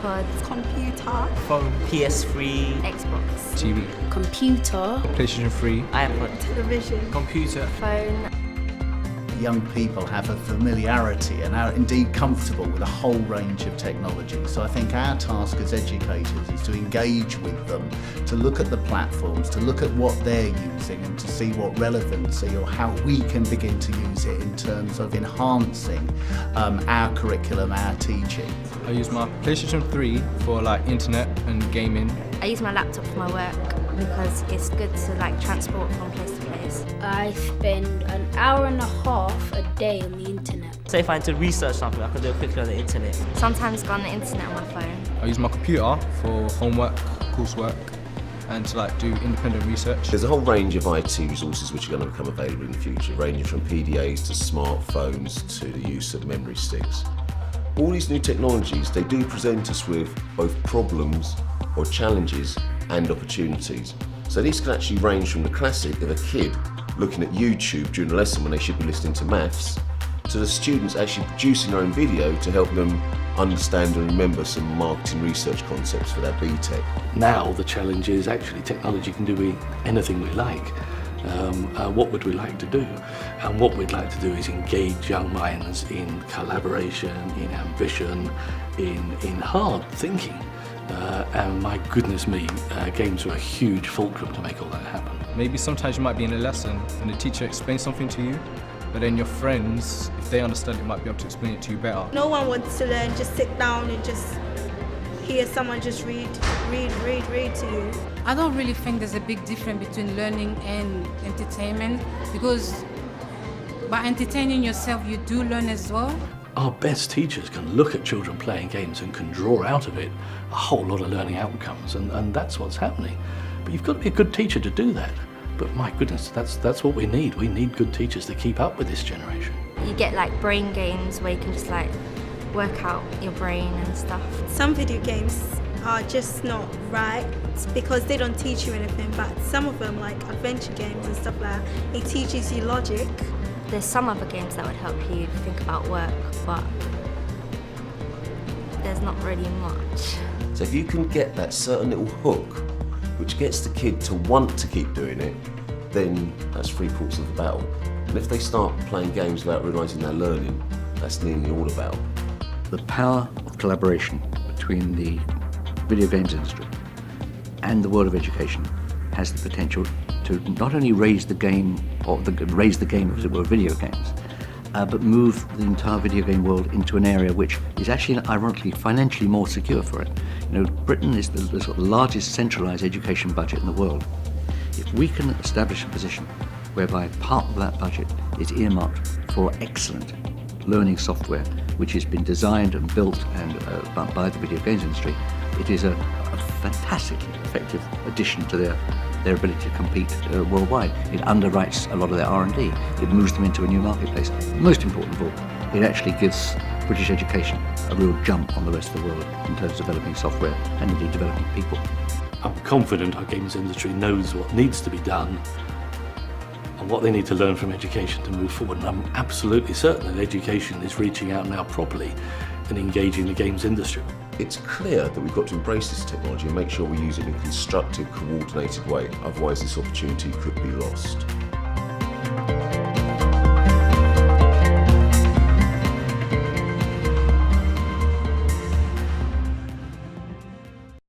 iPods, computer, phone, PS3, Xbox, TV, computer, PlayStation 3, iPod, television, computer. phone. Young people have a familiarity and are indeed comfortable with a whole range of technology. So I think our task as educators is to engage with them, to look at the platforms, to look at what they're using and to see what relevancy or how we can begin to use it in terms of enhancing our curriculum, our teaching. I use my PlayStation 3 for like internet and gaming. I use my laptop for my work because it's good to like transport from place to place. I spend an hour and a half a day on the internet. So if I had to research something, I could do it quickly on the internet. Sometimes go on the internet on my phone. I use my computer for homework, coursework, and to like do independent research. There's a whole range of IT resources which are going to become available in the future, ranging from PDAs to smartphones to the use of memory sticks. All these new technologies, they do present us with both problems or challenges and opportunities. So these can actually range from the classic of a kid looking at YouTube during a lesson when they should be listening to maths, to the students actually producing their own video to help them understand and remember some marketing research concepts for their BTEC. Now the challenge is actually technology can do anything we like. What would we like to do? And what we'd like to do is engage young minds in collaboration, in ambition, in hard thinking. And my goodness me, games are a huge fulcrum to make all that happen. Maybe sometimes you might be in a lesson and the teacher explains something to you, but then your friends, if they understand it, might be able to explain it to you better. No one wants to learn, just sit down and just hear someone just read to you. I don't really think there's a big difference between learning and entertainment, because by entertaining yourself, you do learn as well. Our best teachers can look at children playing games and can draw out of it a whole lot of learning outcomes, and that's what's happening. But you've got to be a good teacher to do that. But my goodness, that's what we need. We need good teachers to keep up with this generation. You get like brain games where you can just like work out your brain and stuff. Some video games are just not right because they don't teach you anything, but some of them, like adventure games and stuff like that, it teaches you logic. There's some other games that would help you think about work, but there's not really much. So if you can get that certain little hook which gets the kid to want to keep doing it, then that's 3/4 of the battle. And if they start playing games without realising they're learning, that's nearly all about. The power of collaboration between the video games industry and the world of education has the potential to not only raise the game, raise the game as it were, video games, but move the entire video game world into an area which is actually, ironically, financially more secure for it. You know, Britain is the sort of largest centralised education budget in the world. If we can establish a position whereby part of that budget is earmarked for excellent learning software, which has been designed and built and by the video games industry, it is a fantastically effective addition to their ability to compete worldwide. It underwrites a lot of their R&D. It moves them into a new marketplace. Most important of all, it actually gives British education a real jump on the rest of the world in terms of developing software and indeed developing people. I'm confident our games industry knows what needs to be done and what they need to learn from education to move forward. And I'm absolutely certain that education is reaching out now properly and engaging the games industry. It's clear that we've got to embrace this technology and make sure we use it in a constructive, coordinated way, otherwise this opportunity could be lost.